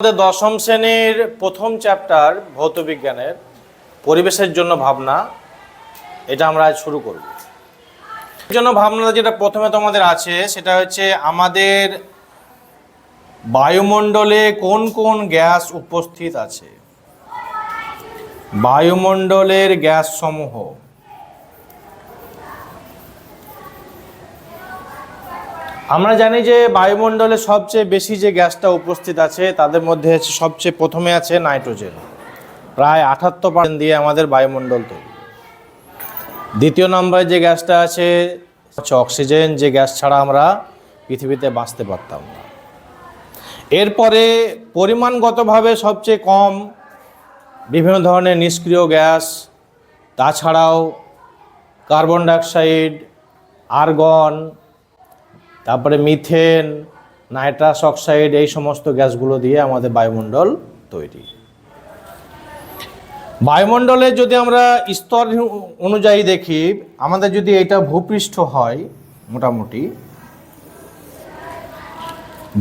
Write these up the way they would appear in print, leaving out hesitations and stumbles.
আমাদের দশম শ্রেণীর প্রথম চ্যাপ্টার ভৌতবিজ্ঞানের পরিবেশের জন্য ভাবনা, এটা আমরা আজ শুরু করব। এর জন্য ভাবনা যেটা প্রথমে তোমাদের আছে সেটা হচ্ছে আমাদের বায়ুমণ্ডলে কোন কোন গ্যাস উপস্থিত আছে। বায়ুমণ্ডলের গ্যাস সমূহ আমরা জানি যে বায়ুমণ্ডলে সবচেয়ে বেশি যে গ্যাসটা উপস্থিত আছে তাদের মধ্যে সবচেয়ে প্রথমে আছে নাইট্রোজেন, প্রায় 78% দিয়ে আমাদের বায়ুমণ্ডল তৈরি। দ্বিতীয় নম্বরে যে গ্যাসটা আছে হচ্ছে অক্সিজেন, যে গ্যাস ছাড়া আমরা পৃথিবীতে বাঁচতে পারতাম না। এরপরে পরিমাণগতভাবে সবচেয়ে কম বিভিন্ন ধরনের নিষ্ক্রিয় গ্যাস, তাছাড়াও কার্বন ডাইঅক্সাইড, আর্গন, তারপরে মিথেন, নাইট্রাস অক্সাইড, এই সমস্ত গ্যাসগুলো দিয়ে আমাদের বায়ুমণ্ডল তৈরি। বায়ুমণ্ডলের যদি আমরা স্তর অনুযায়ী দেখি, আমাদের যদি এটা ভূপৃষ্ঠ হয়, মোটামুটি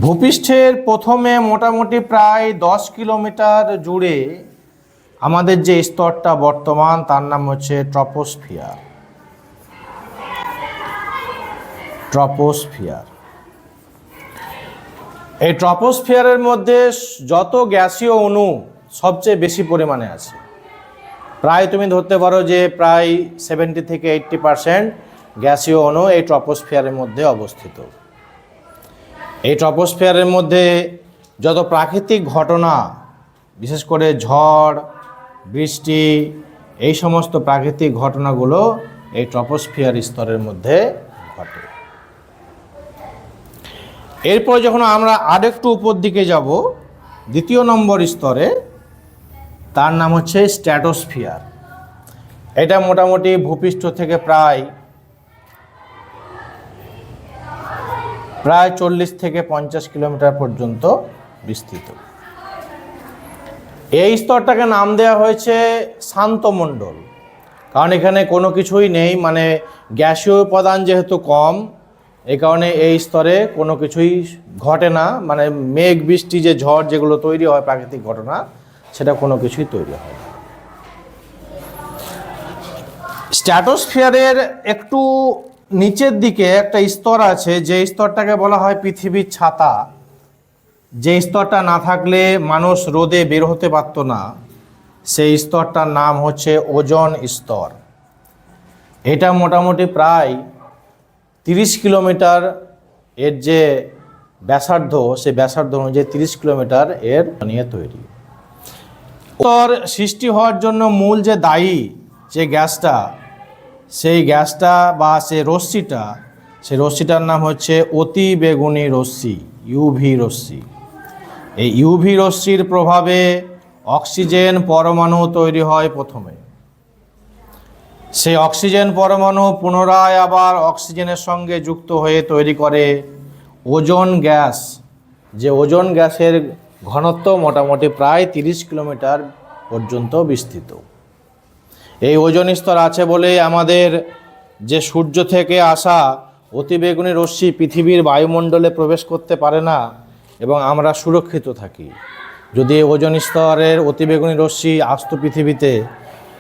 ভূপৃষ্ঠের প্রথমে মোটামুটি প্রায় 10 কিলোমিটার জুড়ে আমাদের যে স্তরটা বর্তমান তার নাম হচ্ছে ট্রপোস্ফিয়ার। ট্রপোস্ফিয়ার, এই ট্রপোস্ফিয়ারের মধ্যে যত গ্যাসীয় অণু সবচেয়ে বেশি পরিমাণে আছে, প্রায় তুমি ধরতে পারো যে প্রায় 70 থেকে 80% গ্যাসীয় অণু এই ট্রপোস্ফিয়ারের মধ্যে অবস্থিত। এই ট্রপোস্ফিয়ারের মধ্যে যত প্রাকৃতিক ঘটনা, বিশেষ করে ঝড়, বৃষ্টি, এই সমস্ত প্রাকৃতিক ঘটনাগুলো এই ট্রপোস্ফিয়ার স্তরের মধ্যে ঘটে। এরপর যখন আমরা আরেকটু উপর দিকে যাব, দ্বিতীয় নম্বর স্তরে, তার নাম হচ্ছে স্ট্র্যাটোস্ফিয়ার। এটা মোটামুটি ভূপৃষ্ঠ থেকে প্রায় 40 থেকে 50 কিলোমিটার পর্যন্ত বিস্তৃত। এই স্তরটাকে নাম দেওয়া হয়েছে শান্তমণ্ডল, কারণ এখানে কোনো কিছুই নেই, মানে গ্যাসীয় উপাদান যেহেতু কম, এই কারণে এই স্তরে কোনো কিছুই ঘটে না, মানে মেঘ, বৃষ্টি, যে ঝড় যেগুলো তৈরি হয় প্রাকৃতিক ঘটনা, সেটা কোনো কিছুই তৈরি হয় না। স্ট্র্যাটোস্ফিয়ারের একটু নিচের দিকে একটা স্তর আছে, যে স্তরটাকে বলা হয় পৃথিবীর ছাতা। যে স্তরটা না থাকলে মানুষ রোদে বের হতে পারত না, সেই স্তরটার নাম হচ্ছে ওজোন স্তর। এটা মোটামুটি প্রায় 30 কিলোমিটার এর যে ব্যাসার্ধ, সেই ব্যাসার্ধ অনুযায়ী 30 কিলোমিটার এর নিয়ে তৈরি। স্তর সৃষ্টি হওয়ার জন্য মূল যে দায়ী যে গ্যাসটা, সেই গ্যাসটা বা সেই রশ্মিটা, সেই রশ্মিটার নাম হচ্ছে অতি বেগুনি রশ্মি, ইউভি রশ্মি। এই ইউভি রশ্মির প্রভাবে অক্সিজেন পরমাণু তৈরি হয় প্রথমে। সেই অক্সিজেন পরমাণু পুনরায় আবার অক্সিজেনের সঙ্গে যুক্ত হয়ে তৈরি করে ওজোন গ্যাস। যে ওজোন গ্যাসের ঘনত্ব মোটামুটি প্রায় 30 কিলোমিটার পর্যন্ত বিস্তৃত। এই ওজোন স্তর আছে বলে আমাদের যে সূর্য থেকে আসা অতিবেগুনি রশ্মি পৃথিবীর বায়ুমণ্ডলে প্রবেশ করতে পারে না এবং আমরা সুরক্ষিত থাকি। যদি ওজোন স্তরের অতিবেগুনি রশ্মি আসতো পৃথিবীতে,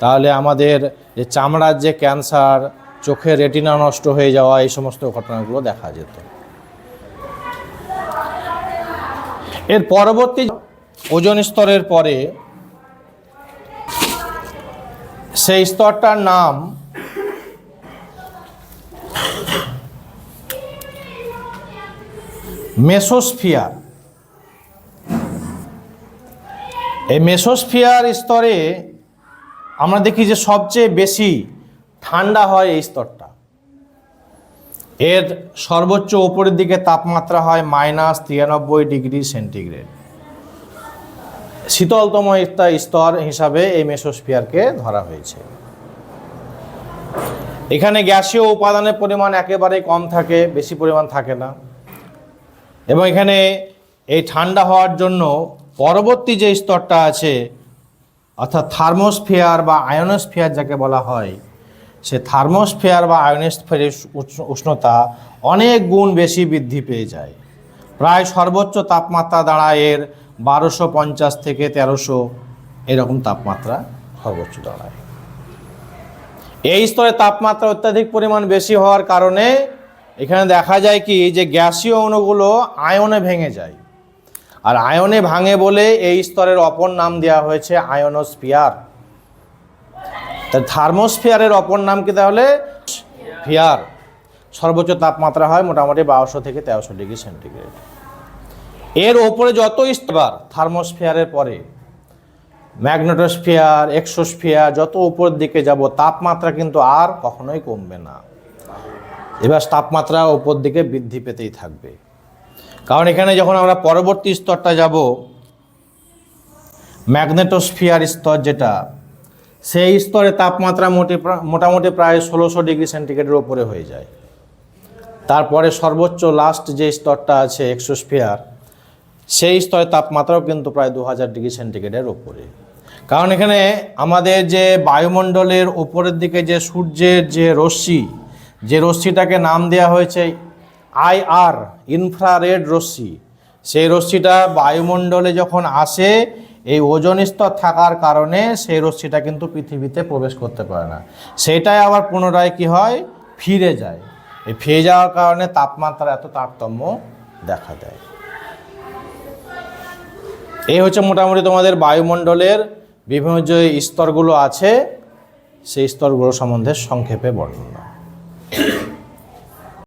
তাহলে আমাদের যে চামড়ার যে ক্যান্সার, চোখের রেটিনা নষ্ট হয়ে যাওয়া, এই সমস্ত ঘটনাগুলো দেখা যেত। এর পরবর্তী ওজোন স্তরের পরে সেই স্তরটার নাম মেসোস্ফিয়ার। এই মেসোস্ফিয়ার স্তরে আমরা দেখি যে সবচেয়ে বেশি ঠান্ডা হয় এই স্তরটা। এর সর্বোচ্চ উপরের দিকে তাপমাত্রা হয় -93 ডিগ্রি সেন্টিগ্রেড। শীতলতম একটা স্তর হিসাবে এই মেসোস্ফিয়ারকে ধরা হয়েছে। এখানে গ্যাসীয় উপাদানের পরিমাণ একেবারেই কম থাকে, বেশি পরিমাণ থাকে না। এবং এখানে এই ঠান্ডা হওয়ার জন্য পরবর্তী যে স্তরটা আছে, অর্থাৎ থার্মোস্ফিয়ার বা আয়োনোস্ফিয়ার যাকে বলা হয়, সে থার্মোস্ফিয়ার বা আয়োনোস্ফিয়ারের উষ্ণতা অনেক গুণ বেশি বৃদ্ধি পেয়ে যায়। প্রায় সর্বোচ্চ তাপমাত্রা দাঁড়ায় এর 1250 থেকে 1300 এরকম তাপমাত্রা সর্বোচ্চ দাঁড়ায়। এই স্তরে তাপমাত্রা অত্যাধিক পরিমাণ বেশি হওয়ার কারণে এখানে দেখা যায় কি যে গ্যাসীয় অণুগুলো আয়নে ভেঙে যায়, আর আয়নে ভাঙে বলে এই স্তরের অপর নাম দেওয়া হয়েছে আয়নোস্ফিয়ার। তাই থার্মোস্ফিয়ারের অপর নাম কি তাহলে? স্ফিয়ার। সর্বোচ্চ তাপমাত্রা হয় মোটামুটি 1200 থেকে 1300 ডিগ্রি সেন্টিগ্রেড। এর ওপরে যত স্তর, থার্মোস্ফিয়ারের পরে ম্যাগনেটোস্ফিয়ার, এক্সোস্ফিয়ার, যত উপর দিকে যাব তাপমাত্রা কিন্তু আর কখনোই কমবে না, এবার তাপমাত্রা উপর দিকে বৃদ্ধি পেতেই থাকবে। কারণ এখানে যখন আমরা পরবর্তী স্তরটা যাব, ম্যাগনেটোস্ফিয়ার স্তর যেটা, সেই স্তরে তাপমাত্রা মোটামুটি প্রায় 1600 ডিগ্রি সেন্টিগ্রেডের ওপরে হয়ে যায়। তারপরে সর্বোচ্চ লাস্ট যে স্তরটা আছে এক্সোস্ফিয়ার, সেই স্তরে তাপমাত্রাও কিন্তু প্রায় 2000 ডিগ্রি সেন্টিগ্রেডের ওপরে। কারণ এখানে আমাদের যে বায়ুমণ্ডলের ওপরের দিকে যে সূর্যের যে রশ্মিটাকে নাম দেওয়া হয়েছে IR, ইনফ্রারেড রশ্মি, সেই রশ্মিটা বায়ুমণ্ডলে যখন আসে, এই ওজোন স্তর থাকার কারণে সেই রশ্মিটা কিন্তু পৃথিবীতে প্রবেশ করতে পারে না, সেটাই আবার পুনরায় কি হয়, ফিরে যায়। এই ফিরে যাওয়ার কারণে তাপমাত্রা এত তারতম্য দেখা দেয়। এই হচ্ছে মোটামুটি তোমাদের বায়ুমণ্ডলের বিভিন্ন যে স্তরগুলো আছে সেই স্তরগুলো সম্বন্ধে সংক্ষেপে বর্ণনা।